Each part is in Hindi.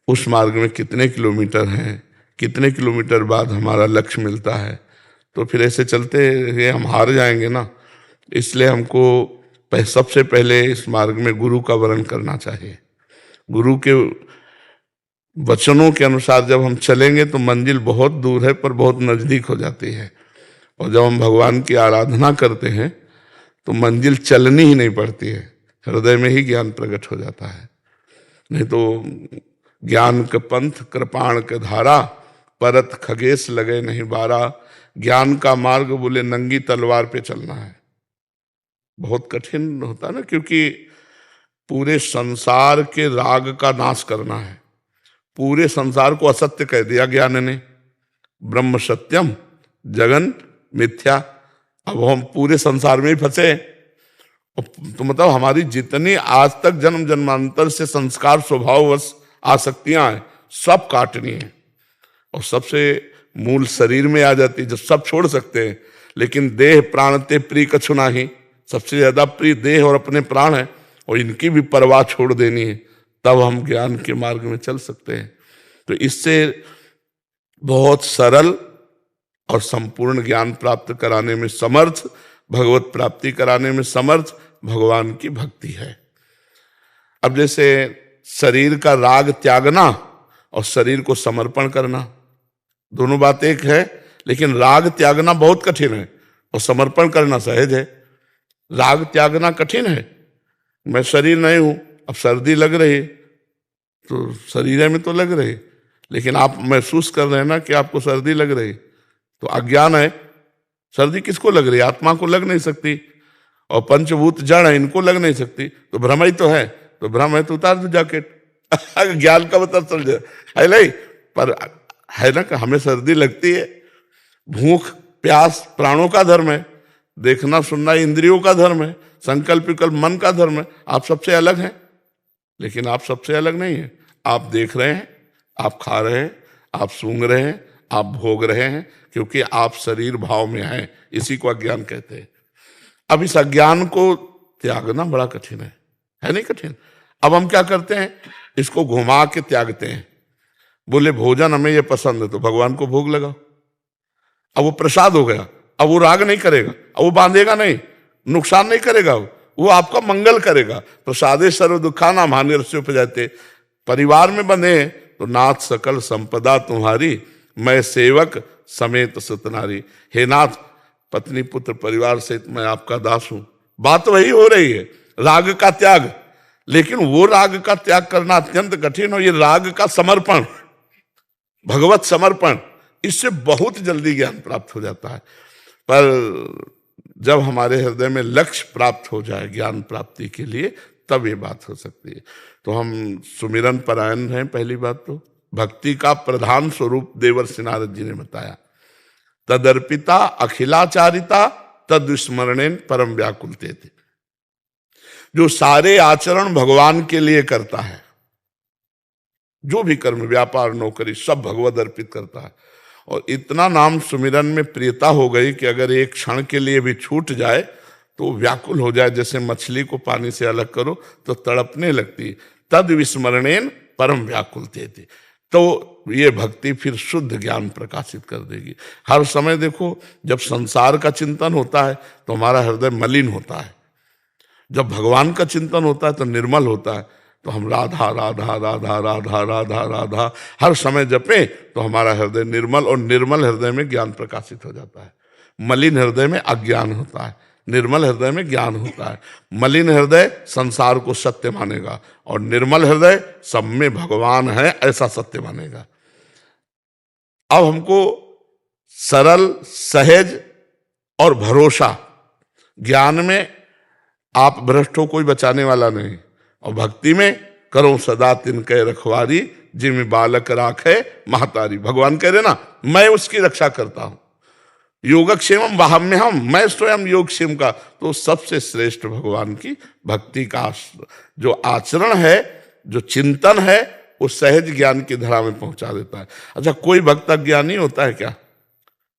उस मार्ग में कितने किलोमीटर हैं, कितने किलोमीटर बाद हमारा लक्ष्य मिलता है। तो फिर ऐसे चलते हुए हम हार जाएंगे ना। इसलिए हमको सबसे पहले इस मार्ग में गुरु का वरण करना चाहिए। गुरु के वचनों के अनुसार जब हम चलेंगे तो मंजिल बहुत दूर है पर बहुत नजदीक हो जाती है। और जब हम भगवान की आराधना करते हैं तो मंजिल चलनी ही नहीं पड़ती है, हृदय में ही ज्ञान प्रकट हो जाता है। नहीं तो ज्ञान के पंथ कृपाण के धारा, परत खगेश लगे नहीं बारा। ज्ञान का मार्ग बोले नंगी तलवार पे चलना है, बहुत कठिन होता ना, क्योंकि पूरे संसार के राग का नाश करना है। पूरे संसार को असत्य कह दिया ज्ञान ने, ब्रह्म सत्यम जगन मिथ्या। अब हम पूरे संसार में ही फंसे। तो मतलब हमारी जितनी आज तक जन्म जन्मांतर से संस्कार स्वभाववश आसक्तियां हैं सब काटनी है। और सबसे मूल शरीर में आ जाती है, जब सब छोड़ सकते हैं। लेकिन देह प्राण ते प्रिय कछु नाही, सबसे ज्यादा प्रिय देह और अपने प्राण है, और इनकी भी परवाह छोड़ देनी है, तब हम ज्ञान के मार्ग में चल सकते हैं। तो इससे बहुत सरल और संपूर्ण ज्ञान प्राप्त कराने में समर्थ, भगवत प्राप्ति कराने में समर्थ भगवान की भक्ति है। अब जैसे शरीर का राग त्यागना और शरीर को समर्पण करना, दोनों बात एक है, लेकिन राग त्यागना बहुत कठिन है और समर्पण करना सहज है। राग त्यागना कठिन है। मैं शरीर नहीं हूं, अब सर्दी लग रही तो शरीर में तो लग रही, लेकिन आप महसूस कर रहे हैं ना कि आपको सर्दी लग रही, तो अज्ञान है। सर्दी किसको लग रही है? आत्मा को लग नहीं सकती। और पंचभूत जड़ है, इनको लग नहीं सकती, तो भ्रम ही तो है। तो भ्रम है तो उतार दो जैकेट ज्ञान का मतलब चल जाए है नहीं। पर है ना कि हमें सर्दी लगती है। भूख प्यास प्राणों का धर्म है, देखना सुनना इंद्रियों का धर्म है, संकल्प विकल्प मन का धर्म है। आप सबसे अलग हैं, लेकिन आप सबसे अलग नहीं हैं। आप देख रहे हैं, आप खा रहे हैं, आप सूंघ रहे हैं, आप भोग रहे हैं, क्योंकि आप शरीर भाव में हैं। इसी को अज्ञान कहते हैं। अब इस अज्ञान को त्यागना बड़ा कठिन है नहीं कठिन? अब हम क्या करते हैं, इसको घुमा के त्यागते हैं। बोले भोजन हमें ये पसंद है तो भगवान को भोग लगाओ, अब वो प्रसाद हो गया। अब वो राग नहीं करेगा, अब वो बांधेगा नहीं, नुकसान नहीं करेगा, वो आपका मंगल करेगा। प्रसादे सर्व दुखाना हानि रस्य उपजाते। परिवार में बंधे तो नाथ सकल संपदा तुम्हारी, मैं सेवक समेत सतनारी। हे नाथ, पत्नी पुत्र परिवार सहित मैं आपका दास हूं। बात वही हो रही है, राग का त्याग। लेकिन वो राग का त्याग करना अत्यंत कठिन हो, ये राग का समर्पण, भगवत समर्पण, इससे बहुत जल्दी ज्ञान प्राप्त हो जाता है। पर जब हमारे हृदय में लक्ष्य प्राप्त हो जाए ज्ञान प्राप्ति के लिए, तब ये बात हो सकती है। तो हम सुमिरन परायण हैं। पहली बात तो भक्ति का प्रधान स्वरूप देवर्षि नारद जी ने बताया। तदर्पिता अखिलाचारिता तद स्मरणेन परम व्याकुलते थे। जो सारे आचरण भगवान के लिए करता है, जो भी कर्म व्यापार नौकरी सब भगवत अर्पित करता है, और इतना नाम सुमिरन में प्रियता हो गई कि अगर एक क्षण के लिए भी छूट जाए तो व्याकुल हो जाए। जैसे मछली को पानी से अलग करो तो तड़पने लगती। तद विस्मरणेन परम व्याकुलते थे। तो ये भक्ति फिर शुद्ध ज्ञान प्रकाशित कर देगी। हर समय देखो, जब संसार का चिंतन होता है तो हमारा हृदय मलिन होता है, जब भगवान का चिंतन होता है तो निर्मल होता है। तो हम राधा राधा राधा राधा राधा राधा हर समय जपें तो हमारा हृदय निर्मल, और निर्मल हृदय में ज्ञान प्रकाशित हो जाता है। मलिन हृदय में अज्ञान होता है, निर्मल हृदय में ज्ञान होता है। मलिन हृदय संसार को सत्य मानेगा, और निर्मल हृदय सब में भगवान है ऐसा सत्य मानेगा। अब हमको सरल, सहज और भरोसा, ज्ञान में आप भ्रष्ट हो कोई बचाने वाला नहीं, और भक्ति में करो सदा तिनके रखवारी, जिनमें बालक राखे महतारी। भगवान कह रहे ना, मैं उसकी रक्षा करता हूं। योगक्षेमम वाहम्यहम, मैं स्वयं योगक्षेम का। तो सबसे श्रेष्ठ भगवान की भक्ति का जो आचरण है, जो चिंतन है, वो सहज ज्ञान की धरा में पहुंचा देता है। अच्छा, कोई भक्त अज्ञानी होता है क्या?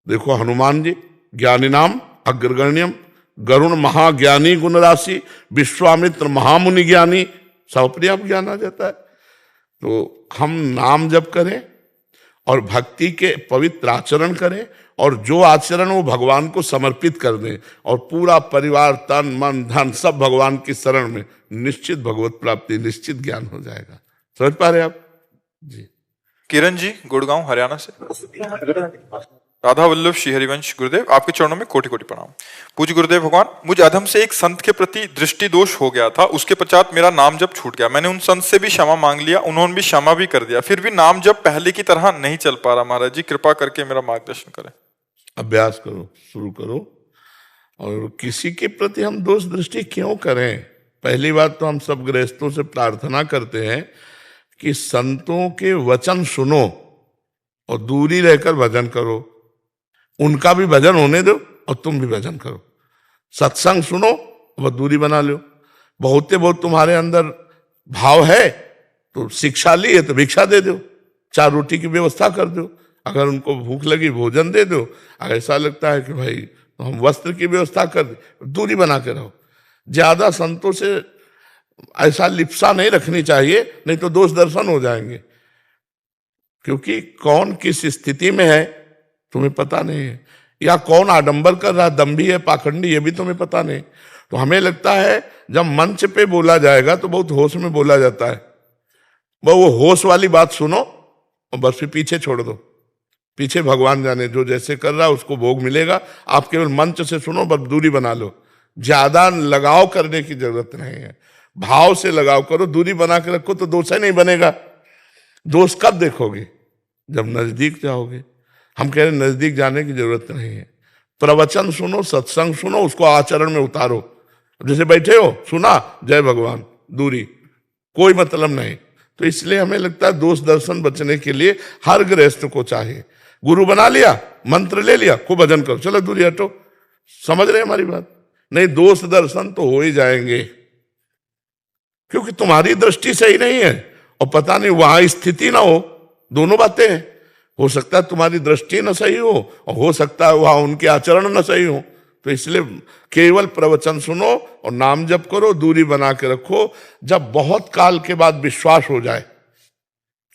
देखो हनुमान जी, ज्ञानी नाम अग्रगण्यम, गरुण महाज्ञानी गुण राशि, विश्वामित्र महामुनि ज्ञानी, सब अपने आप ज्ञान आ जाता है। तो हम नाम जप करें और भक्ति के पवित्र आचरण करें, और जो आचरण वो भगवान को समर्पित कर दें, और पूरा परिवार तन मन धन सब भगवान की शरण में, निश्चित भगवत प्राप्ति, निश्चित ज्ञान हो जाएगा। समझ पा रहे आप जी? किरण जी गुड़गांव हरियाणा से। राधा वल्लभ श्री हरिवंश गुरुदेव, आपके चरणों में कोटि कोटि प्रणाम। पूज्य गुरुदेव भगवान, मुझे अधम से एक संत के प्रति दृष्टि दोष हो गया था, उसके पश्चात मेरा नाम जप छूट गया। मैंने उन संत से भी क्षमा मांग लिया, उन्होंने भी क्षमा भी कर दिया, फिर भी नाम जप पहले की तरह नहीं चल पा रहा। महाराज जी कृपा करके मेरा मार्गदर्शन करें। अभ्यास करो, शुरू करो। और किसी के प्रति हम दोष दृष्टि क्यों करें? पहली बात तो हम सब गृहस्थों से प्रार्थना करते हैं कि संतों के वचन सुनो और दूरी रहकर भजन करो। उनका भी भजन होने दो और तुम भी भजन करो। सत्संग सुनो और दूरी बना लो। बहुत तुम्हारे अंदर भाव है तो शिक्षा ली है तो भिक्षा दे दो, 4 रोटी की व्यवस्था कर दो। अगर उनको भूख लगी भोजन दे दो। अगर ऐसा लगता है कि भाई तो हम वस्त्र की व्यवस्था कर दे, दूरी बना के रहो। ज्यादा संतों से ऐसा लिप्सा नहीं रखनी चाहिए, नहीं तो दोष दर्शन हो जाएंगे। क्योंकि कौन किस स्थिति में है तुम्हें पता नहीं है, या कौन आडंबर कर रहा, दम्भी है पाखंडी, ये भी तुम्हें पता नहीं। तो हमें लगता है जब मंच पे बोला जाएगा तो बहुत होश में बोला जाता है। वो होश वाली बात सुनो और बस फिर पीछे छोड़ दो। पीछे भगवान जाने, जो जैसे कर रहा है उसको भोग मिलेगा। आप केवल मंच से सुनो, बस दूरी बना लो। ज्यादा लगाव करने की जरूरत नहीं है, भाव से लगाव करो, दूरी बना के रखो तो दोष ही नहीं बनेगा। दोष कब देखोगे? जब नजदीक जाओगे। हम कह रहे नजदीक जाने की जरूरत नहीं है। प्रवचन सुनो, सत्संग सुनो, उसको आचरण में उतारो। जैसे बैठे हो, सुना, जय भगवान, दूरी, कोई मतलब नहीं। तो इसलिए हमें लगता है दोष दर्शन बचने के लिए हर गृहस्थ को चाहिए, गुरु बना लिया, मंत्र ले लिया, खूब भजन करो, चलो दूरी हटो। समझ रहे हमारी बात? नहीं, दोष दर्शन तो हो ही जाएंगे, क्योंकि तुम्हारी दृष्टि सही नहीं है और पता नहीं वहां स्थिति ना हो। दोनों बातें हैं। हो सकता है तुम्हारी दृष्टि न सही हो और हो सकता है वहां उनके आचरण न सही हो। तो इसलिए केवल प्रवचन सुनो और नाम जप करो, दूरी बना के रखो। जब बहुत काल के बाद विश्वास हो जाए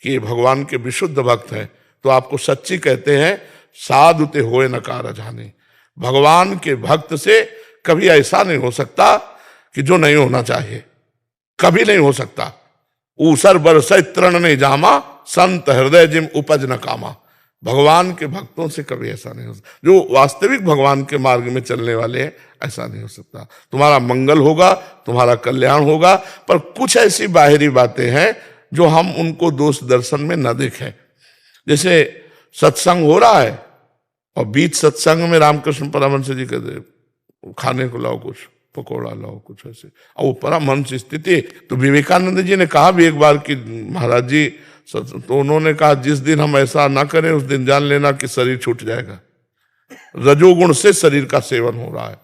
कि ये भगवान के विशुद्ध भक्त हैं, तो आपको सच्ची कहते हैं साधु ते होए नकार जाने। भगवान के भक्त से कभी ऐसा नहीं हो सकता कि जो नहीं होना चाहिए, कभी नहीं हो सकता। ऊसर बरसै तृण नहीं जामा, संत हृदय जिम उपज न कामा। भगवान के भक्तों से कभी ऐसा नहीं हो सकता। जो वास्तविक भगवान के मार्ग में चलने वाले हैं, ऐसा नहीं हो सकता। तुम्हारा मंगल होगा, तुम्हारा कल्याण होगा, पर कुछ ऐसी बाहरी बातें हैं जो हम उनको दोष दर्शन में न देखें। जैसे सत्संग हो रहा है और बीच सत्संग में रामकृष्ण परमहंस जी कहते खाने को लाओ, कुछ पकौड़ा लाओ, कुछ ऐसे, और वो परमहंस स्थिति। तो विवेकानंद जी ने कहा भी एक बार कि महाराज जी, तो उन्होंने कहा जिस दिन हम ऐसा ना करें उस दिन जान लेना कि शरीर छूट जाएगा। रजोगुण से शरीर का सेवन हो रहा है।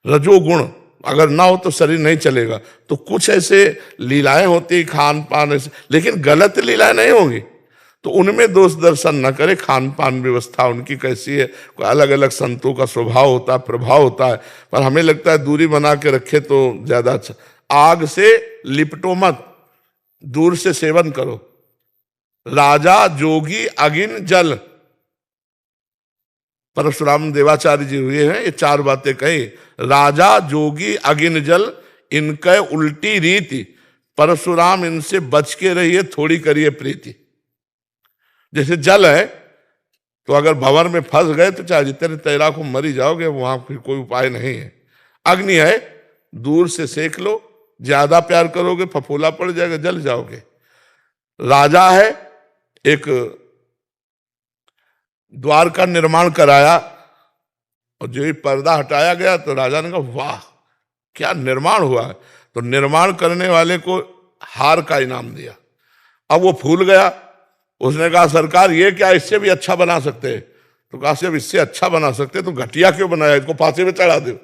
रजोगुण अगर ना हो तो शरीर नहीं चलेगा। तो कुछ ऐसे लीलाएं होती, खान पान ऐसे, लेकिन गलत लीलाएं नहीं होंगी, तो उनमें दोष दर्शन न करे। खान पान व्यवस्था उनकी कैसी है, अलग अलग संतों का स्वभाव होता है, प्रभाव होता है, पर हमें लगता है दूरी बना के रखे तो ज्यादा अच्छा। आग से लिपटो मत, दूर से सेवन करो। राजा जोगी अगिन जल, परशुराम देवाचार्य जी हुए हैं, ये 4 बातें कही। राजा जोगी अगिन जल, इनके उल्टी रीति, परशुराम इनसे बच के रहिए, थोड़ी करिए प्रीति। जैसे जल है तो अगर भंवर में फंस गए तो चाहे जितने तैरा को मरी जाओगे, वहां फिर कोई उपाय नहीं है। अग्नि है, दूर से सेक लो, ज्यादा प्यार करोगे फफोला पड़ जाएगा, जल जाओगे। राजा है, एक द्वार का निर्माण कराया और जो ही पर्दा हटाया गया तो राजा ने कहा वाह क्या निर्माण हुआ है। तो निर्माण करने वाले को हार का इनाम दिया। अब वो फूल गया, उसने कहा सरकार ये क्या, इससे भी अच्छा बना सकते हैं। तो कहा जब इससे अच्छा बना सकते तो घटिया क्यों बनाया, इसको फांसी में चढ़ा दो।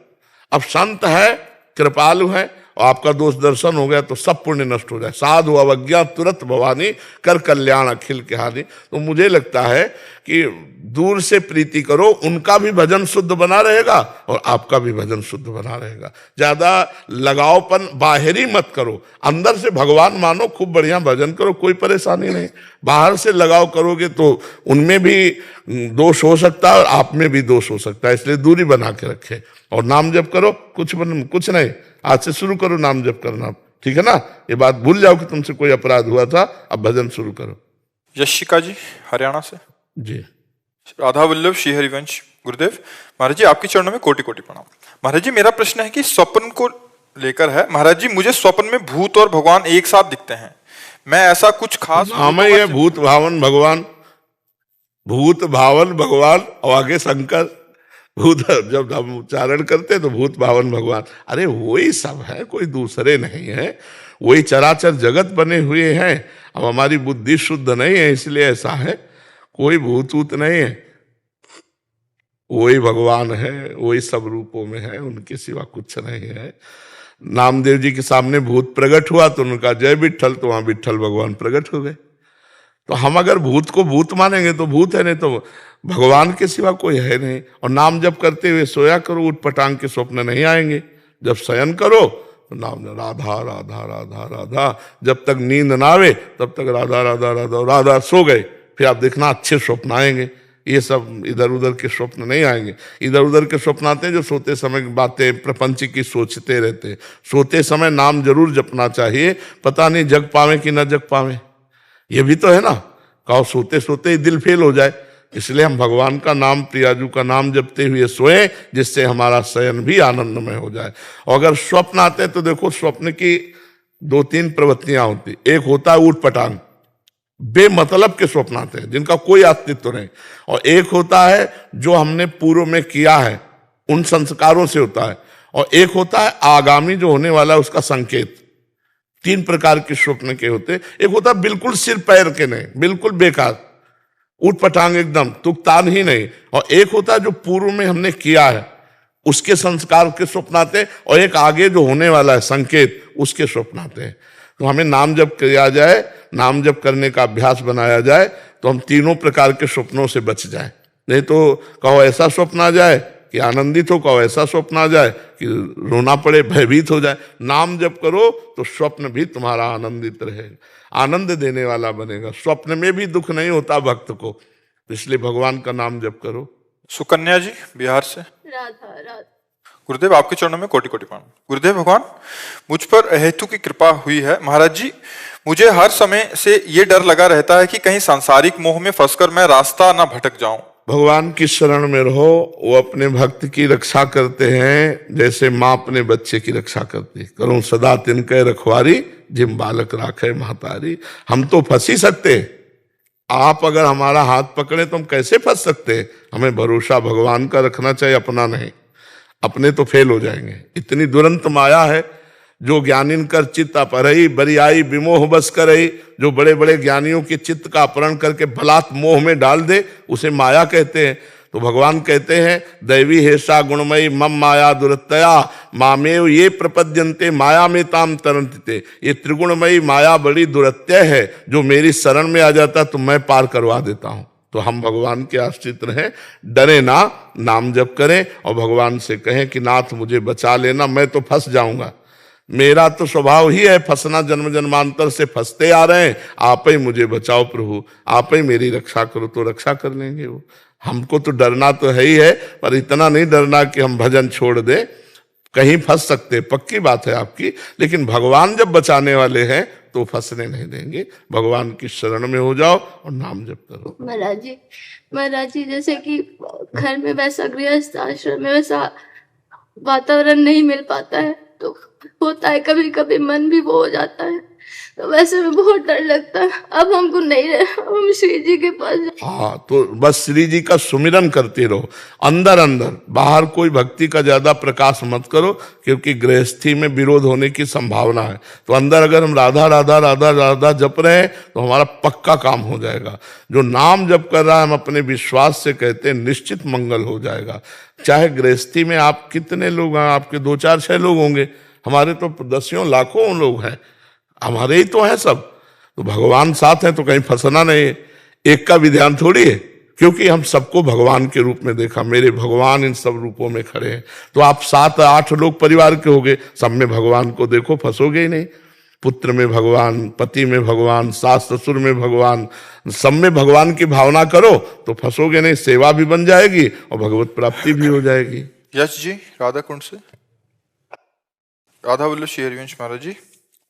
अब संत है, कृपालु है, और आपका दोष दर्शन हो गया तो सब पुण्य नष्ट हो जाए। साधु अवज्ञा तुरंत भवानी, कर कल्याण अखिल के हानि। तो मुझे लगता है कि दूर से प्रीति करो, उनका भी भजन शुद्ध बना रहेगा और आपका भी भजन शुद्ध बना रहेगा। ज्यादा लगावपन बाहरी मत करो, अंदर से भगवान मानो, खूब बढ़िया भजन करो, कोई परेशानी नहीं। बाहर से लगाव करोगे तो उनमें भी दोष हो सकता है और आप में भी दोष हो सकता है, इसलिए दूरी बना के रखे और नाम जप करो। कुछ नहीं, आज से शुरू करो नाम जप करना, ठीक है ना। ये बात भूल जाओ कि तुमसे कोई अपराध हुआ था, अब भजन शुरू करो। यशिका जी हरियाणा से जी। राधा वल्लभ श्री हरिवंश गुरुदेव, महाराज जी आपके चरणों में कोटि कोटि प्रणाम। महाराज जी मेरा प्रश्न है कि स्वप्न को लेकर है। महाराज जी मुझे स्वप्न में भूत और भगवान एक साथ दिखते हैं, मैं ऐसा कुछ खास हमें ये भूत भावन भगवान, भूत भावन भगवान और आगे शंकर, भूत जब हम उच्चारण करते तो भूत भावन भगवान, अरे वही सब है, कोई दूसरे नहीं है, वही चराचर जगत बने हुए हैं। अब हमारी बुद्धि शुद्ध नहीं है इसलिए ऐसा है, कोई भूत वूत नहीं है, वही भगवान है, वही सब रूपों में है, उनके सिवा कुछ नहीं है। नामदेव जी के सामने भूत प्रकट हुआ तो उनका जय विठ्ठल, तो वहां विठ्ठल भगवान प्रकट हो गए। तो हम अगर भूत को भूत मानेंगे तो भूत है, नहीं तो भगवान के सिवा कोई है नहीं। और नाम जप करते हुए सोया करो, उठ पटांग के स्वप्न नहीं आएंगे। जब शयन करो तो नाम राधा राधा राधा राधा, जब तक नींद ना आवे तब तक राधा राधा राधा राधा, सो गए फिर आप देखना अच्छे स्वप्न आएंगे। ये सब इधर उधर के स्वप्न नहीं आएंगे। इधर उधर के स्वप्न आते हैं जो सोते समय बातें प्रपंच की सोचते रहते। सोते समय नाम जरूर जपना चाहिए, पता नहीं जग पावे कि न जग पावे, ये भी तो है ना। कहो सोते सोते ही दिल फेल हो जाए, इसलिए हम भगवान का नाम, प्रियाजू का नाम जपते हुए सोए, जिससे हमारा शयन भी आनंदमय हो जाए। और अगर स्वप्न आते हैं तो देखो, स्वप्न की 2-3 प्रवृत्तियां होती। एक होता है ऊट पटांग, बेमतलब के स्वप्न आते हैं जिनका कोई अस्तित्व नहीं। और एक होता है जो हमने पूर्व में किया है उन संस्कारों से होता है। और एक होता है आगामी जो होने वाला है उसका संकेत। 3 प्रकार के स्वप्न के होते। एक होता है बिल्कुल सिर पैर के नहीं, बिल्कुल बेकार, ऊट पटांग एकदम, तुकतान ही नहीं। और एक होता है जो पूर्व में हमने किया है उसके संस्कार के स्वप्न आते हैं। और एक आगे जो होने वाला है संकेत, उसके स्वप्न आते हैं। तो हमें नाम जप किया जाए, नाम जप करने का अभ्यास बनाया जाए तो हम तीनों प्रकार के स्वप्नों से बच जाए। नहीं तो कहो ऐसा स्वप्न आ जाए कि आनंदित हो, कहो ऐसा स्वप्न आ जाए कि रोना पड़े, भयभीत हो जाए। नाम जप करो तो स्वप्न भी तुम्हारा आनंदित रहेगा, आनंद देने वाला बनेगा। स्वप्न में भी दुख नहीं होता भक्त को, इसलिए भगवान का नाम जप करो। सुकन्या जी बिहार से राधा राधा। गुरुदेव आपके चरणों में कोटि कोटि प्रणाम। गुरुदेव भगवान मुझ पर हेतु की कृपा हुई है। महाराज जी मुझे हर समय से ये डर लगा रहता है कि कहीं सांसारिक मोह में फंसकर मैं रास्ता ना भटक जाऊं। भगवान की शरण में रहो, वो अपने भक्त की रक्षा करते हैं जैसे माँ अपने बच्चे की रक्षा करती। करो सदा तिनके रखवारी, जिम बालक राखे महतारी। हम तो फंस ही सकते, आप अगर हमारा हाथ पकड़े तो हम कैसे फंस सकते। हमें भरोसा भगवान का रखना चाहिए, अपना नहीं। अपने तो फेल हो जाएंगे। इतनी दुरंत माया है जो ज्ञानिन कर चित्त अपहरई, बरियाई विमोह बस करई। जो बड़े बड़े ज्ञानियों के चित्त का अपहरण करके बलात् मोह में डाल दे उसे माया कहते हैं। तो भगवान कहते हैं दैवी हेषा गुणमयी मम माया दुरतया मामेव ये प्रपद्यन्ते माया में ताम तरंते। ये त्रिगुणमयी माया बड़ी दुरत्य है, जो मेरी शरण में आ जाता तो मैं पार करवा देता हूं। तो हम भगवान के आश्रित रहें, डरे ना, नाम जप करें और भगवान से कहें कि नाथ मुझे बचा लेना, मैं तो फंस जाऊंगा। मेरा तो स्वभाव ही है फंसना, जन्म जन्मांतर से फंसते आ रहे हैं। आप ही मुझे बचाओ प्रभु, आप ही मेरी रक्षा करो, तो रक्षा कर लेंगे वो। हमको तो डरना तो है ही है, पर इतना नहीं डरना कि हम भजन छोड़ दें। कहीं फंस सकते, पक्की बात है आपकी, लेकिन भगवान जब बचाने वाले हैं तो फंसने नहीं देंगे। भगवान की शरण में हो जाओ और नाम जप करो। महाराज जी जैसे कि घर में वैसा गृहस्थ आश्रम में वैसा वातावरण नहीं मिल पाता है, तो होता है कभी कभी मन भी वो हो जाता है, तो वैसे में बहुत डर लगता है। अब हमको नहीं रहे, हम श्री जी के पास। हाँ, तो बस श्री जी का सुमिरन करते रहो अंदर अंदर, बाहर कोई भक्ति का ज्यादा प्रकाश मत करो, क्योंकि गृहस्थी में विरोध होने की संभावना है। तो अंदर अगर हम राधा राधा राधा राधा जप रहे हैं तो हमारा पक्का काम हो जाएगा। जो नाम जप कर रहा है हम अपने विश्वास से कहते हैं निश्चित मंगल हो जाएगा। चाहे गृहस्थी में आप कितने लोग हैं, आपके 2 4 6 लोग होंगे, हमारे तो दसियों लाखों लोग हैं, हमारे ही तो हैं सब। तो भगवान साथ हैं तो कहीं फंसना नहीं है, एक का भी ध्यान थोड़ी है, क्योंकि हम सबको भगवान के रूप में देखा, मेरे भगवान इन सब रूपों में खड़े हैं। तो आप 7-8 लोग परिवार के होगे, सब में भगवान को देखो, फंसोगे ही नहीं। पुत्र में भगवान, पति में भगवान, सास ससुर में भगवान, सब में भगवान की भावना करो तो फंसोगे नहीं, सेवा भी बन जाएगी और भगवत प्राप्ति भी हो जाएगी। यश जी राधा कुंड से, राधा वल्लभ श्री हरिवंश महाराज जी।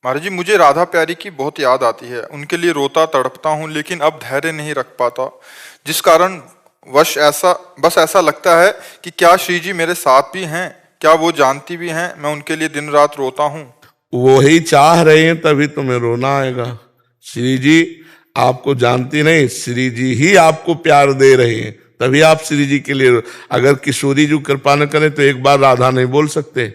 महाराज जी, मुझे राधा प्यारी की बहुत याद आती है, उनके लिए रोता तड़पता हूँ, लेकिन अब धैर्य नहीं रख पाता, जिस कारण बस ऐसा लगता है कि क्या श्री जी मेरे साथ भी हैं, क्या वो जानती भी हैं मैं उनके लिए दिन रात रोता हूँ। वो ही चाह रहे हैं तभी तुम्हें रोना आएगा। श्री जी आपको जानती नहीं, श्री जी ही आपको प्यार दे रहे हैं, तभी आप श्री जी के लिए। अगर किशोरी जी कृपा न करे तो एक बार राधा नहीं बोल सकते,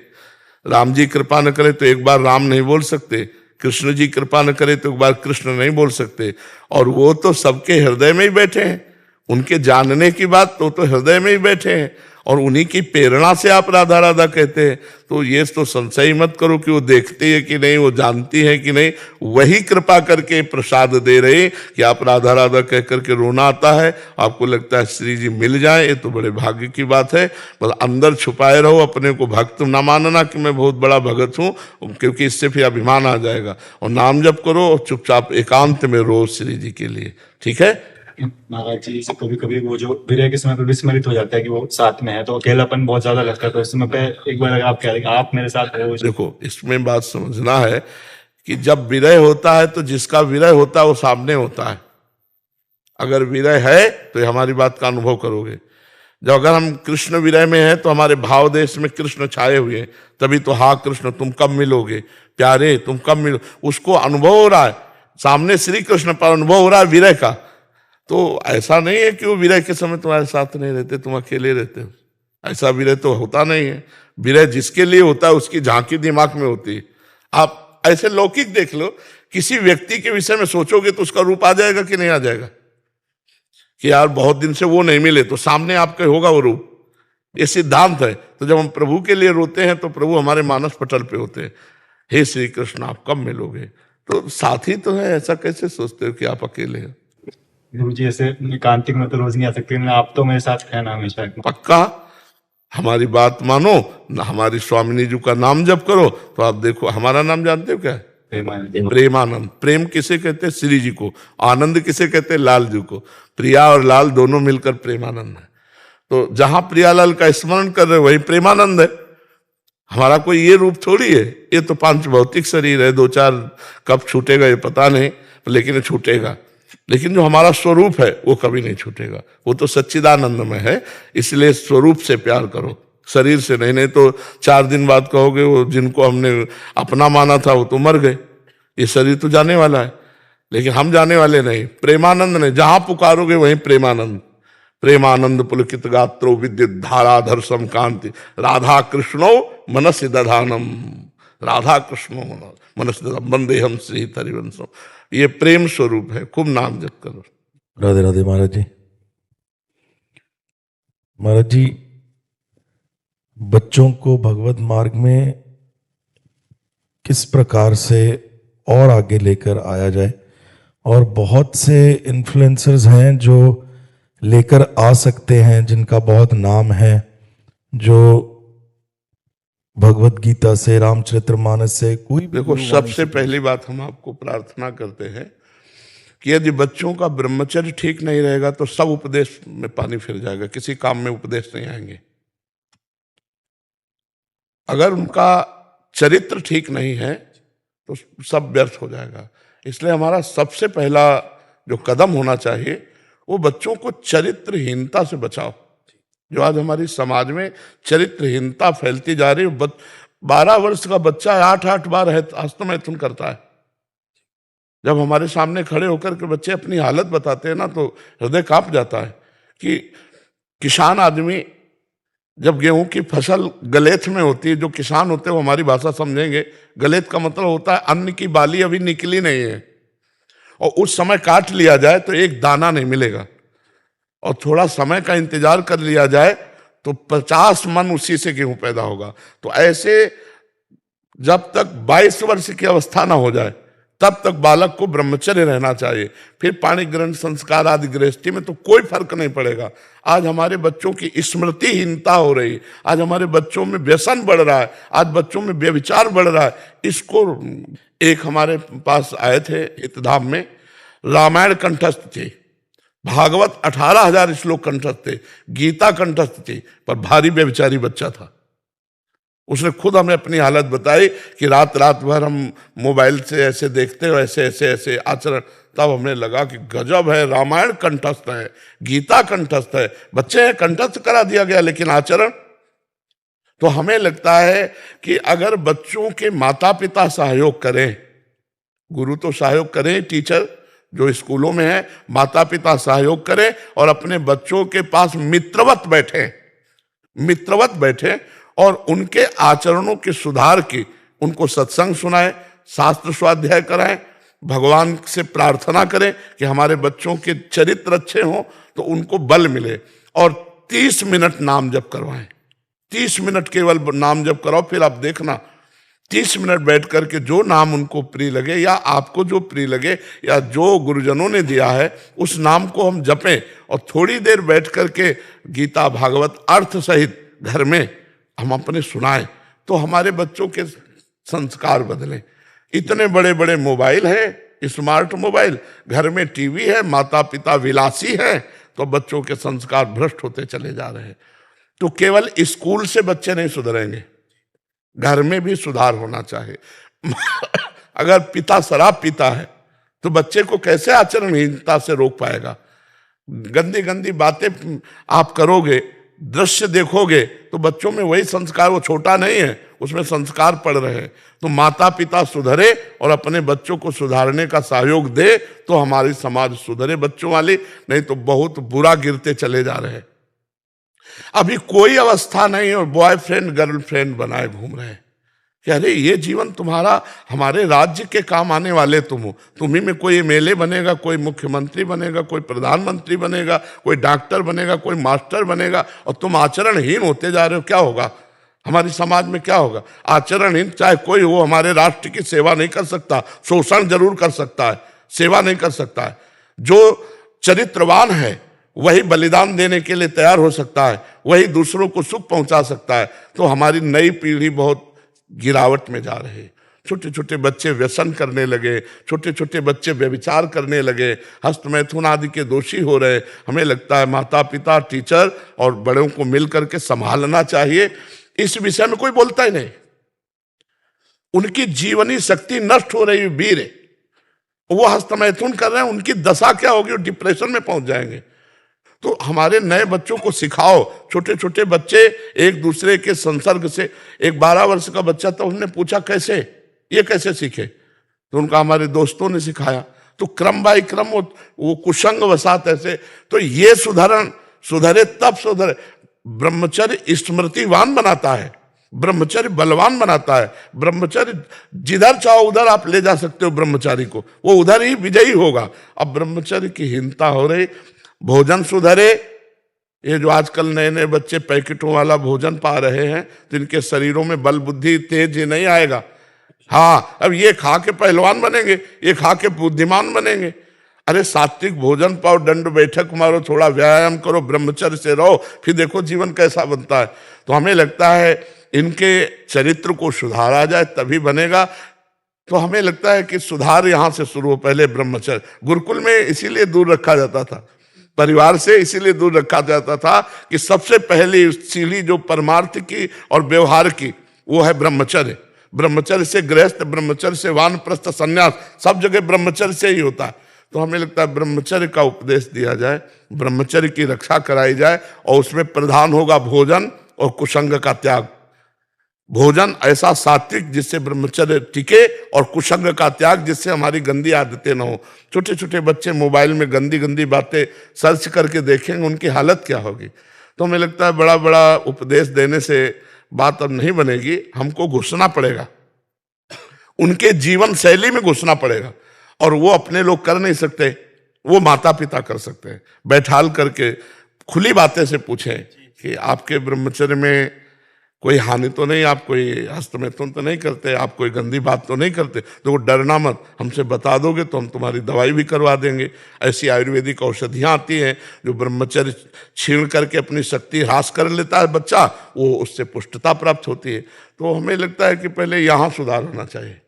राम जी कृपा न करे तो एक बार राम नहीं बोल सकते, कृष्ण जी कृपा न करे तो एक बार कृष्ण नहीं बोल सकते। और वो तो सबके हृदय में ही बैठे हैं, उनके जानने की बात तो हृदय में ही बैठे हैं, और उन्हीं की प्रेरणा से आप राधा राधा कहते हैं। तो ये तो संशय मत करो कि वो देखती है कि नहीं, वो जानती है कि नहीं, वही कृपा करके प्रसाद दे रहे कि आप राधा राधा कह करके रोना आता है, आपको लगता है श्री जी मिल जाए, ये तो बड़े भाग्य की बात है। बस अंदर छुपाए रहो, अपने को भक्त ना मानना कि मैं बहुत बड़ा भगत हूँ, क्योंकि इससे फिर अभिमान आ जाएगा। और नाम जप करो और चुपचाप एकांत में रो श्री जी के लिए, ठीक है। महाराज जी से कभी कभी वो जो विरह के समय पर विस्मरित हो जाता है कि वो साथ में है, तो अकेलापन बहुत ज्यादा लगता है, तो इस समय पे एक बार अगर आप कह रहे हैं आप मेरे साथ हो। देखो, इसमें बात समझना है कि जब विरह होता है तो जिसका विरह होता है वो सामने होता है। अगर विरह है तो हमारी बात का अनुभव करोगे। जब अगर हम कृष्ण विरह में हैं तो हमारे भाव देश में कृष्ण छाए हुए हैं, तभी तो हाँ कृष्ण तुम कब मिलोगे, प्यारे तुम कब मिलो, उसको अनुभव हो रहा है, सामने श्री कृष्ण पर अनुभव हो रहा है विरह का। तो ऐसा नहीं है कि वो विरह के समय तुम्हारे साथ नहीं रहते, तुम अकेले रहते हो, ऐसा विरह तो होता नहीं है। विरह जिसके लिए होता है उसकी झांकी दिमाग में होती है। आप ऐसे लौकिक देख लो, किसी व्यक्ति के विषय में सोचोगे तो उसका रूप आ जाएगा कि नहीं आ जाएगा, कि यार बहुत दिन से वो नहीं मिले तो सामने आपके होगा वो रूप, ये सिद्धांत है। तो जब हम प्रभु के लिए रोते हैं तो प्रभु हमारे मानस पटल पे होते हैं, हे श्री कृष्ण आप कब मिलोगे, तो साथी तो है, ऐसा कैसे सोचते हो कि आप अकेले हैं। गुरु जी ऐसे एकांतिक में तो रोज नहीं आ सकते, आप तो मेरे साथ है ना हमेशा। पक्का हमारी बात मानो, हमारी स्वामिनी जी का नाम जप करो, तो आप देखो हमारा नाम जानते हो क्या है, प्रेमानंद। प्रेम किसे कहते हैं, श्री जी को। आनंद किसे कहते हैं, लाल जी को। प्रिया और लाल दोनों मिलकर प्रेमानंद है। तो जहां प्रियालाल का स्मरण कर रहे वही प्रेमानंद है। हमारा कोई ये रूप थोड़ी है, ये तो पांच भौतिक शरीर है, 2-4 कब छूटेगा ये पता नहीं, लेकिन छूटेगा। लेकिन जो हमारा स्वरूप है वो कभी नहीं छूटेगा, वो तो सच्चिदानंद में है। इसलिए स्वरूप से प्यार करो, शरीर से नहीं। नहीं तो 4 दिन बाद कहोगे वो जिनको हमने अपना माना था वो तो मर गए, ये शरीर तो जाने वाला है, लेकिन हम जाने वाले नहीं। प्रेमानंद ने जहां पुकारोगे वहीं प्रेमानंद। प्रेमानंद पुलकित गात्रो विद्युत धाराधर समकांति राधा कृष्णो मनसि दधानम, राधा कृष्णो मनसि दधानम वंदे हम श्री हरिवंशम। ये प्रेम स्वरूप है, खूब नाम जप करो। राधे राधे महाराज जी। महाराज जी, बच्चों को भगवत मार्ग में किस प्रकार से और आगे लेकर आया जाए, और बहुत से इन्फ्लुएंसर्स हैं जो लेकर आ सकते हैं, जिनका बहुत नाम है, जो भगवत गीता से, रामचरितमानस से, कोई देखो, सबसे पहली बात हम आपको प्रार्थना करते हैं कि यदि बच्चों का ब्रह्मचर्य ठीक नहीं रहेगा तो सब उपदेश में पानी फिर जाएगा, किसी काम में उपदेश नहीं आएंगे। अगर उनका चरित्र ठीक नहीं है तो सब व्यर्थ हो जाएगा। इसलिए हमारा सबसे पहला जो कदम होना चाहिए वो बच्चों को चरित्रहीनता से बचाओ। जो आज हमारी समाज में चरित्रहीनता फैलती जा रही है, 12 वर्ष का बच्चा 8-8 बार हस्तमैथुन करता है। जब हमारे सामने खड़े होकर के बच्चे अपनी हालत बताते हैं ना तो हृदय कांप जाता है कि किसान आदमी जब गेहूं की फसल गलेथ में होती है, जो किसान होते हैं वो हमारी भाषा समझेंगे, गलेथ का मतलब होता है अन्न की बाली अभी निकली नहीं है और उस समय काट लिया जाए तो एक दाना नहीं मिलेगा, और थोड़ा समय का इंतजार कर लिया जाए तो 50 मन उसी से गेहूं पैदा होगा। तो ऐसे जब तक 22 वर्ष की अवस्था ना हो जाए तब तक बालक को ब्रह्मचर्य रहना चाहिए। फिर पाणी ग्रहण संस्कार आदि गृहस्थी में तो कोई फर्क नहीं पड़ेगा। आज हमारे बच्चों की स्मृतिहीनता हो रही, आज हमारे बच्चों में व्यसन बढ़ रहा है, आज बच्चों में व्यभिचार बढ़ रहा है। इसको एक हमारे पास आए थे हितधाम में, रामायण कंठस्थ थे, भागवत 18,000 श्लोक कंठस्थ थे, गीता कंठस्थ थी, पर भारी व्यभिचारी बच्चा था। उसने खुद हमें अपनी हालत बताई कि रात रात भर हम मोबाइल से ऐसे देखते हो, ऐसे ऐसे ऐसे आचरण। तब हमें लगा कि गजब है, रामायण कंठस्थ है, गीता कंठस्थ है, बच्चे हैं कंठस्थ करा दिया गया, लेकिन आचरण। तो हमें लगता है कि अगर बच्चों के माता पिता सहयोग करें, गुरु तो सहयोग करें, टीचर जो स्कूलों में है, माता पिता सहयोग करें और अपने बच्चों के पास मित्रवत बैठे और उनके आचरणों के सुधार की उनको सत्संग सुनाएं, शास्त्र स्वाध्याय कराएं, भगवान से प्रार्थना करें कि हमारे बच्चों के चरित्र अच्छे हों तो उनको बल मिले। और 30 मिनट नाम जप करवाएं, 30 मिनट केवल नाम जप कराओ। फिर आप देखना 30 मिनट बैठ करके जो नाम उनको प्रिय लगे या आपको जो प्रिय लगे या जो गुरुजनों ने दिया है उस नाम को हम जपें और थोड़ी देर बैठ करके गीता भागवत अर्थ सहित घर में हम अपने सुनाएं, तो हमारे बच्चों के संस्कार बदलें। इतने बड़े बड़े मोबाइल हैं, स्मार्ट मोबाइल, घर में टीवी है, माता पिता विलासी हैं, तो बच्चों के संस्कार भ्रष्ट होते चले जा रहे हैं। तो केवल स्कूल से बच्चे नहीं सुधरेंगे, घर में भी सुधार होना चाहिए। अगर पिता शराब पीता है तो बच्चे को कैसे आचरणहीनता से रोक पाएगा? गंदी गंदी बातें आप करोगे, दृश्य देखोगे तो बच्चों में वही संस्कार, वो छोटा नहीं है, उसमें संस्कार पड़ रहे हैं। तो माता पिता सुधरे और अपने बच्चों को सुधारने का सहयोग दे तो हमारी समाज सुधरे बच्चों वाली, नहीं तो बहुत बुरा गिरते चले जा रहे हैं। अभी कोई अवस्था नहीं और बॉयफ्रेंड गर्लफ्रेंड बनाए घूम रहे हैं कि अरे ये जीवन तुम्हारा, हमारे राज्य के काम आने वाले तुम हो, तुम्ही में कोई एमएलए बनेगा, कोई मुख्यमंत्री बनेगा, कोई प्रधानमंत्री बनेगा, कोई डॉक्टर बनेगा, कोई मास्टर बनेगा, और तुम आचरणहीन होते जा रहे हो। क्या होगा हमारी समाज में? क्या होगा? आचरणहीन चाहे कोई हो, हमारे राष्ट्र की सेवा नहीं कर सकता, शोषण जरूर कर सकता है, सेवा नहीं कर सकता है। जो चरित्रवान है वही बलिदान देने के लिए तैयार हो सकता है, वही दूसरों को सुख पहुंचा सकता है। तो हमारी नई पीढ़ी बहुत गिरावट में जा रही है। छोटे छोटे बच्चे व्यसन करने लगे, छोटे छोटे बच्चे व्यभिचार करने लगे, हस्तमैथुन आदि के दोषी हो रहे। हमें लगता है माता पिता, टीचर और बड़ों को मिल करके संभालना चाहिए। इस विषय में कोई बोलता ही नहीं। उनकी जीवनी शक्ति नष्ट हो रही है, वीर है, वो हस्तमैथुन कर रहे हैं, उनकी दशा क्या होगी? डिप्रेशन में पहुंच जाएंगे। तो हमारे नए बच्चों को सिखाओ। छोटे छोटे बच्चे एक दूसरे के संसर्ग से, एक 12 वर्ष का बच्चा था, उसने पूछा कैसे, ये कैसे सीखे? तो उनका हमारे दोस्तों ने सिखाया। तो क्रम बाई क्रम वो कुसंग वसात ऐसे। तो ये सुधरे तब सुधरे। ब्रह्मचर्य स्मृतिवान बनाता है, ब्रह्मचर्य बलवान बनाता है। ब्रह्मचर्य जिधर चाहो उधर आप ले जा सकते हो ब्रह्मचारी को, वो उधर ही विजयी होगा। अब ब्रह्मचर्य की हीनता हो रही। भोजन सुधरे। ये जो आजकल नए नए बच्चे पैकेटों वाला भोजन पा रहे हैं तो इनके शरीरों में बल बुद्धि तेज नहीं आएगा। हाँ, अब ये खा के पहलवान बनेंगे, ये खा के बुद्धिमान बनेंगे। अरे सात्विक भोजन पाओ, दंड बैठक मारो, थोड़ा व्यायाम करो, ब्रह्मचर्य से रहो, फिर देखो जीवन कैसा बनता है। तो हमें लगता है इनके चरित्र को सुधारा जाए तभी बनेगा। तो हमें लगता है कि सुधार यहाँ से शुरू हो। पहले ब्रह्मचर्य गुरुकुल में इसीलिए दूर रखा जाता था, परिवार से इसीलिए दूर रखा जाता था कि सबसे पहली सीढ़ी जो परमार्थ की और व्यवहार की वो है ब्रह्मचर्य। ब्रह्मचर्य से गृहस्थ, ब्रह्मचर्य से वानप्रस्थ, संन्यास, सब जगह ब्रह्मचर्य से ही होता है। तो हमें लगता है ब्रह्मचर्य का उपदेश दिया जाए, ब्रह्मचर्य की रक्षा कराई जाए और उसमें प्रधान होगा भोजन और कुसंग का त्याग। भोजन ऐसा सात्विक जिससे ब्रह्मचर्य टिके और कुसंग का त्याग जिससे हमारी गंदी आदतें न हो। छोटे छोटे बच्चे मोबाइल में गंदी गंदी बातें सर्च करके देखेंगे, उनकी हालत क्या होगी। तो हमें लगता है बड़ा बड़ा उपदेश देने से बात अब नहीं बनेगी, हमको घुसना पड़ेगा, उनके जीवन शैली में घुसना पड़ेगा। और वो अपने लोग कर नहीं सकते, वो माता पिता कर सकते हैं। बैठाल करके खुली बातें से पूछें कि आपके ब्रह्मचर्य में कोई हानि तो नहीं, आप कोई हस्तमैथुन तो नहीं करते, आप कोई गंदी बात तो नहीं करते, तो डरना मत, हमसे बता दोगे तो हम तुम्हारी दवाई भी करवा देंगे। ऐसी आयुर्वेदिक औषधियाँ आती हैं जो ब्रह्मचर्य छीण करके अपनी शक्ति ह्रास कर लेता है बच्चा, वो उससे पुष्टता प्राप्त होती है। तो हमें लगता है कि पहले यहाँ सुधार होना चाहिए।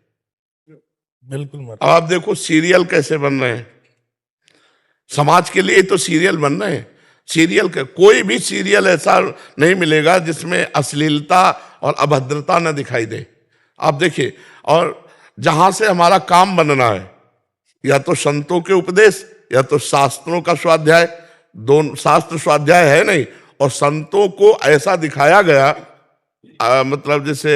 बिल्कुल अब आप देखो सीरियल कैसे बन रहे हैं, समाज के लिए तो सीरियल बन रहे हैं। सीरियल का कोई भी सीरियल ऐसा नहीं मिलेगा जिसमें अश्लीलता और अभद्रता न दिखाई दे। आप देखिए, और जहां से हमारा काम बनना है, या तो संतों के उपदेश या तो शास्त्रों का स्वाध्याय, दोनों शास्त्र स्वाध्याय है नहीं, और संतों को ऐसा दिखाया गया, मतलब जैसे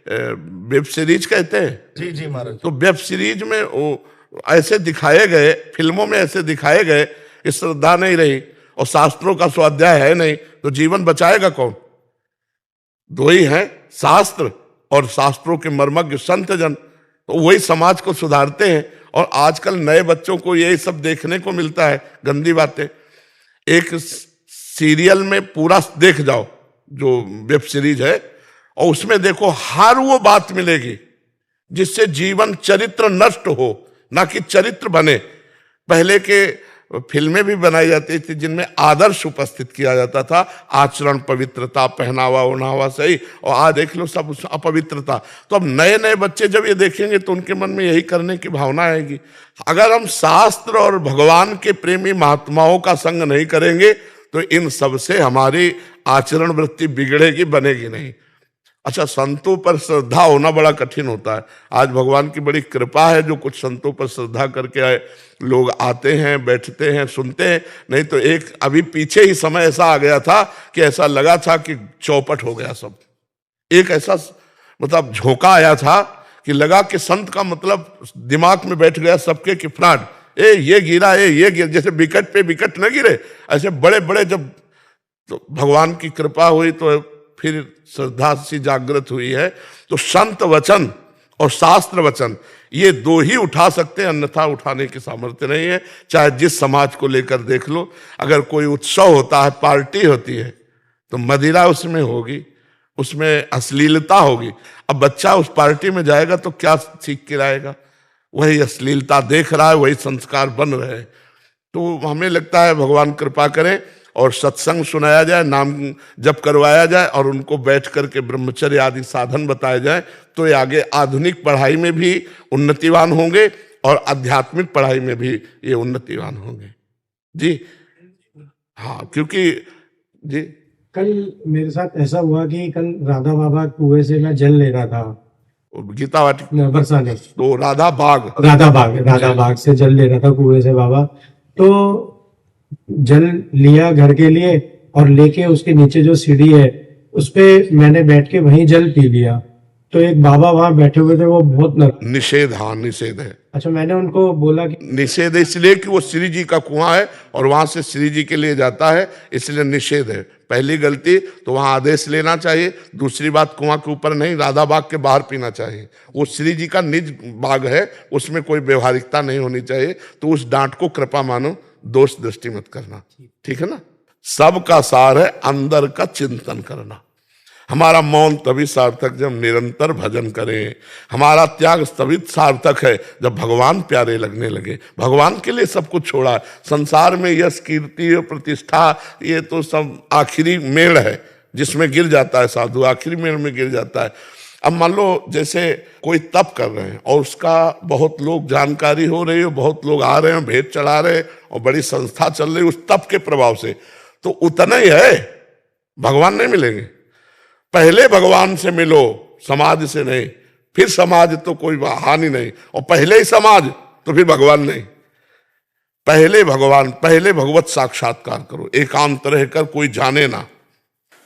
वेब सीरीज कहते हैं, जी जी महाराज। तो वेब सीरीज में वो ऐसे दिखाए गए, फिल्मों में ऐसे दिखाए गए कि श्रद्धा नहीं रही और शास्त्रों का स्वाध्याय है नहीं, तो जीवन बचाएगा कौन? दो ही हैं, शास्त्र और शास्त्रों के मर्मज्ञ संत जन, तो वही समाज को सुधारते हैं। और आजकल नए बच्चों को यही सब देखने को मिलता है, गंदी बातें। एक सीरियल में पूरा देख जाओ जो वेब सीरीज है, और उसमें देखो हर वो बात मिलेगी जिससे जीवन चरित्र नष्ट हो, ना कि चरित्र बने। पहले के फिल्में भी बनाई जाती थी जिनमें आदर्श उपस्थित किया जाता था, आचरण, पवित्रता, पहनावा ओढ़ावा सही, और आज देख लो सब अपवित्रता। तो अब नए नए बच्चे जब ये देखेंगे तो उनके मन में यही करने की भावना आएगी। अगर हम शास्त्र और भगवान के प्रेमी महात्माओं का संग नहीं करेंगे तो इन सब से हमारी आचरण वृत्ति बिगड़ेगी, बनेगी नहीं। अच्छा, संतों पर श्रद्धा होना बड़ा कठिन होता है। आज भगवान की बड़ी कृपा है जो कुछ संतों पर श्रद्धा करके आए लोग आते हैं, बैठते हैं, सुनते हैं। नहीं तो एक अभी पीछे ही समय ऐसा आ गया था कि ऐसा लगा था कि चौपट हो गया सब। एक ऐसा मतलब झोंका आया था कि लगा कि संत का मतलब दिमाग में बैठ गया सबके कि फ्रॉड, ये गिरा, ये गिरा, जैसे विकेट पे विकेट न गिरे, ऐसे बड़े बड़े। जब तो भगवान की कृपा हुई तो फिर श्रद्धा सी जागृत हुई है। तो संत वचन और शास्त्र वचन ये दो ही उठा सकते हैं, अन्यथा उठाने की सामर्थ्य नहीं है। चाहे जिस समाज को लेकर देख लो, अगर कोई उत्सव होता है, पार्टी होती है, तो मदिरा उसमें होगी, उसमें अश्लीलता होगी। अब बच्चा उस पार्टी में जाएगा तो क्या सीख के आएगा? वही अश्लीलता देख रहा है, वही संस्कार बन रहे हैं। तो हमें लगता है भगवान कृपा करें और सत्संग सुनाया जाए, नाम जप करवाया जाए, और उनको बैठ करके ब्रह्मचर्य आदि साधन बताए जाए, तो ये आगे आधुनिक पढ़ाई में भी उन्नतिवान होंगे और आध्यात्मिक पढ़ाई में भी ये उन्नतिवान होंगे। जी हाँ, क्योंकि जी कल मेरे साथ ऐसा हुआ कि कल राधा बाबा कुएं से मैं जल ले रहा था, गीता वाटी बरसाने, तो राधा बाग से जल ले रहा था कुएं से बाबा। तो जल लिया घर के लिए, और लेके उसके नीचे जो सीढ़ी है उस पे मैंने बैठ के वहीं जल पी लिया। तो एक बाबा वहां बैठे हुए थे, वो बहुत निषेध, हाँ निषेध है। अच्छा, मैंने उनको बोला कि निषेध इसलिए कि वो श्री जी का कुआं है और वहां से श्री जी के लिए जाता है, इसलिए निषेध है। पहली गलती तो वहां आदेश लेना चाहिए, दूसरी बात कुआं के ऊपर नहीं, राधा बाग के बाहर पीना चाहिए। वो श्री जी का निज बाग है, उसमें कोई व्यवहारिकता नहीं होनी चाहिए। तो उस डांट को कृपा मानो, दोष दृष्टि मत करना, ठीक है ना। सबका सार है अंदर का चिंतन करना। हमारा मौन तभी सार्थक जब निरंतर भजन करें, हमारा त्याग तभी सार्थक है जब भगवान प्यारे लगने लगे। भगवान के लिए सब कुछ छोड़ा है। संसार में यश, कीर्ति और प्रतिष्ठा ये तो सब आखिरी मेड़ है जिसमें गिर जाता है साधु, आखिरी मेड़ में गिर जाता है। अब मान लो जैसे कोई तप कर रहे हैं और उसका बहुत लोग जानकारी हो रही है, बहुत लोग आ रहे हैं, भेंट चढ़ा रहे हैं और बड़ी संस्था चल रही है उस तप के प्रभाव से, तो उतना ही है, भगवान नहीं मिलेंगे। पहले भगवान से मिलो, समाज से नहीं। फिर समाज तो कोई हानि नहीं, और पहले ही समाज तो फिर भगवान नहीं। पहले भगवान, पहले भगवत साक्षात्कार करो, एकांत रहकर, कोई जाने ना।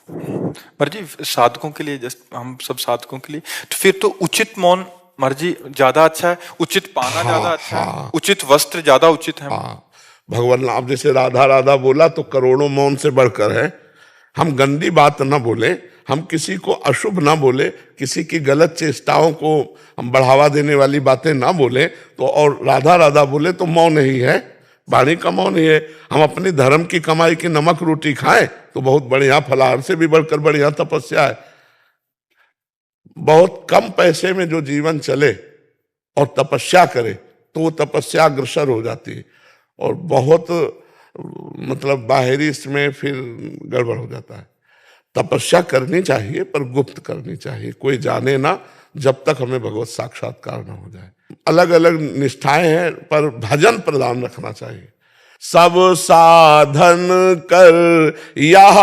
मर्जी साधकों के लिए, जस्ट हम सब साधकों के लिए, तो फिर तो उचित मौन मर्जी ज्यादा अच्छा है, उचित पाना ज्यादा अच्छा है, उचित वस्त्र ज्यादा उचित है। भगवान नाम जैसे राधा राधा बोला तो करोड़ों मौन से बढ़कर है। हम गंदी बात ना बोले, हम किसी को अशुभ ना बोले, किसी की गलत चेष्टाओं को हम बढ़ावा देने वाली बातें ना बोले, तो और राधा राधा बोले तो मौन ही है, वाणी का मौन ही है। हम अपनी धर्म की कमाई की नमक रोटी खाएं तो बहुत बढ़िया, फलाहार से भी बढ़कर बढ़िया तपस्या है। बहुत कम पैसे में जो जीवन चले और तपस्या करे तो वो तपस्या अग्रसर हो जाती है, और बहुत मतलब बाहरी इसमें फिर गड़बड़ हो जाता है। तपस्या करनी चाहिए पर गुप्त करनी चाहिए, कोई जाने ना, जब तक हमें भगवत साक्षात्कार ना हो जाए। अलग अलग निष्ठाएं हैं पर भजन प्रदान रखना चाहिए। सब साधन कर यह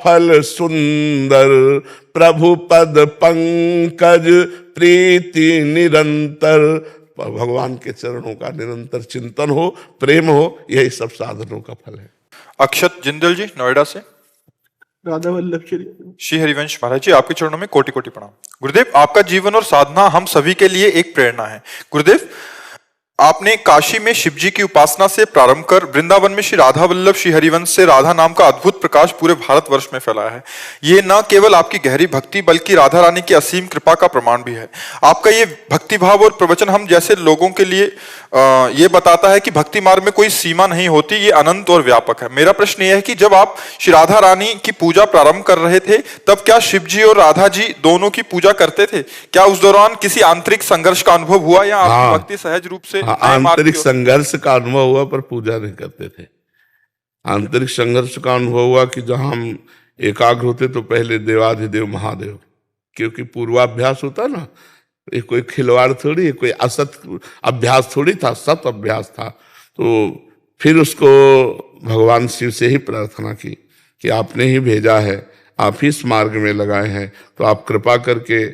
फल सुंदर, प्रभु पद पंकज प्रीति निरंतर। भगवान के चरणों का निरंतर चिंतन हो, प्रेम हो, यही सब साधनों का फल है। अक्षत जिंदल जी नोएडा से। राधा वल्लभ श्री हरिवंश महाराज जी, आपके चरणों में कोटि कोटि प्रणाम। गुरुदेव, आपका जीवन और साधना हम सभी के लिए एक प्रेरणा है। गुरुदेव, आपने काशी में शिव जी की उपासना से प्रारंभ कर वृंदावन में श्री राधा वल्लभ श्री हरिवंश से राधा नाम का अद्भुत प्रकाश पूरे भारतवर्ष में फैलाया है। ये न केवल आपकी गहरी भक्ति बल्कि राधा रानी की असीम कृपा का प्रमाण भी है। आपका ये भक्ति भाव और प्रवचन हम जैसे लोगों के लिए ये बताता है कि भक्ति मार्ग में कोई सीमा नहीं होती, ये अनंत और व्यापक है। मेरा प्रश्न ये है कि जब आप श्री राधा रानी की पूजा प्रारंभ कर रहे थे तब क्या शिव जी और राधा जी दोनों की पूजा करते थे? क्या उस दौरान किसी आंतरिक संघर्ष का अनुभव हुआ या आपकी भक्ति सहज रूप से आंतरिक संघर्ष का अनुभव हुआ पर पूजा नहीं करते थे। आंतरिक संघर्ष का अनुभव हुआ कि जहां हम एकाग्र होते तो पहले देवाधिदेव महादेव, क्योंकि पूर्वाभ्यास होता ना, ये कोई खिलवाड़ थोड़ी, कोई असत अभ्यास थोड़ी था, सत अभ्यास था। तो फिर उसको भगवान शिव से ही प्रार्थना की कि आपने ही भेजा है, आप ही इस मार्ग में लगाए हैं, तो आप कृपा करके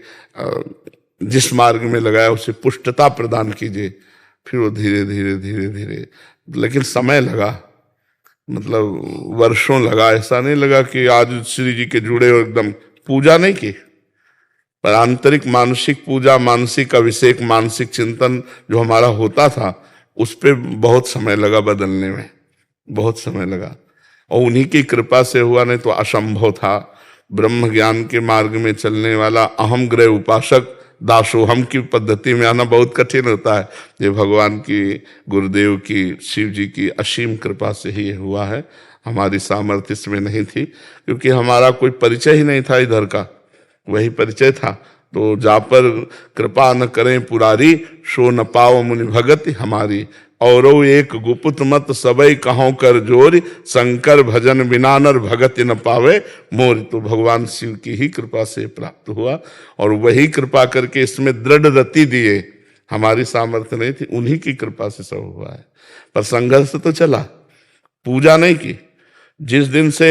जिस मार्ग में लगाया उसे पुष्टता प्रदान कीजिए। फिर वो धीरे धीरे धीरे धीरे, लेकिन समय लगा, मतलब वर्षों लगा। ऐसा नहीं लगा कि आज श्री जी के जुड़े और एकदम पूजा नहीं की, पर आंतरिक मानसिक पूजा, मानसिक अभिषेक, मानसिक चिंतन जो हमारा होता था उस पे बहुत समय लगा बदलने में, बहुत समय लगा। और उन्हीं की कृपा से हुआ, नहीं तो असंभव था। ब्रह्म ज्ञान के मार्ग में चलने वाला अहम ग्रह उपासक दासोहम की पद्धति में आना बहुत कठिन होता है। ये भगवान की, गुरुदेव की, शिव जी की असीम कृपा से ही हुआ है। हमारी सामर्थ्य इसमें नहीं थी, क्योंकि हमारा कोई परिचय ही नहीं था इधर का, वही परिचय था। तो जा पर कृपा न करें पुरारी, सो न पाओ मुनि भगति हमारी। औरो एक गुपुत मत सबई कहों कर जोरी, शंकर भजन बिना नर भगति न पावे मोर। तो भगवान शिव की ही कृपा से प्राप्त हुआ, और वही कृपा करके इसमें दृढ़ रति दिए। हमारी सामर्थ्य नहीं थी, उन्हीं की कृपा से सब हुआ है। पर संघर्ष तो चला, पूजा नहीं की। जिस दिन से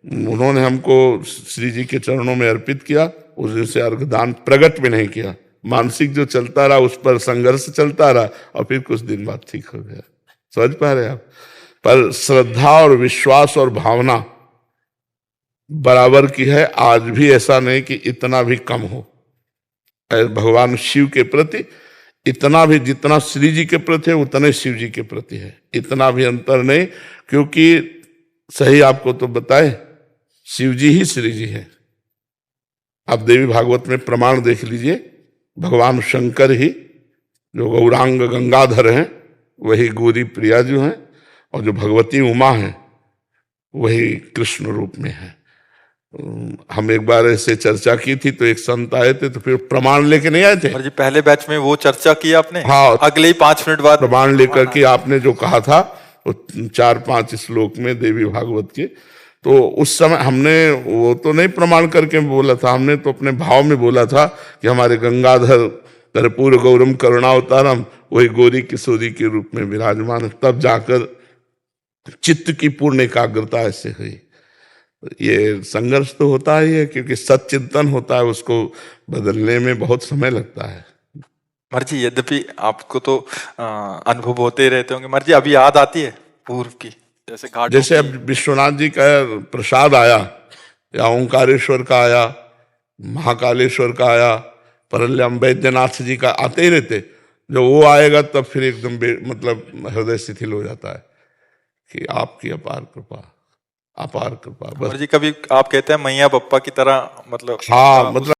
उन्होंने हमको श्री जी के चरणों में अर्पित किया, उस दिन से अर्घदान प्रगट में नहीं किया। मानसिक जो चलता रहा उस पर संघर्ष चलता रहा, और फिर कुछ दिन बाद ठीक हो गया। समझ पा रहे आप? पर श्रद्धा और विश्वास और भावना बराबर की है। आज भी ऐसा नहीं कि इतना भी कम हो भगवान शिव के प्रति। इतना भी जितना श्री जी के प्रति है उतने शिव जी के प्रति है, इतना भी अंतर नहीं। क्योंकि सही आपको तो बताए, शिव जी ही श्री जी है। आप देवी भागवत में प्रमाण देख लीजिए, भगवान शंकर ही जो गौरांग गंगाधर हैं वही गौरी प्रिया जो हैं, और जो भगवती उमा हैं वही कृष्ण रूप में है। हम एक बार ऐसे चर्चा की थी तो एक संत आए थे, तो फिर प्रमाण लेके नहीं आए थे। और जी पहले बैच में वो चर्चा की आपने? हाँ, अगले ही 5 मिनट बाद प्रमाण लेकर के आपने जो कहा था वो 4-5 श्लोक में देवी भागवत के, तो उस समय हमने वो तो नहीं प्रमाण करके बोला था, हमने तो अपने भाव में बोला था कि हमारे गंगाधर कर्पूर गौरम करुणावतारम वही गौरी किशोरी के रूप में विराजमान है। तब जाकर चित्त की पूर्ण एकाग्रता ऐसे हुई। ये संघर्ष तो होता ही है, क्योंकि सच्चिंतन होता है, उसको बदलने में बहुत समय लगता है। मर्जी, यद्यपि आपको तो अनुभव होते ही रहते होंगे, मर्जी अभी याद आती है पूर्व की, जैसे अब विश्वनाथ जी का प्रसाद आया, या ओंकारेश्वर का आया, महाकालेश्वर का आया, परल्यम वैद्यनाथ जी का आते ही रहते। जब वो आएगा तब फिर एकदम मतलब हृदय शिथिल हो जाता है कि आपकी अपार कृपा, अपार कृपा। बस जी कभी आप कहते हैं मैया पप्पा की तरह, मतलब हाँ, मतलब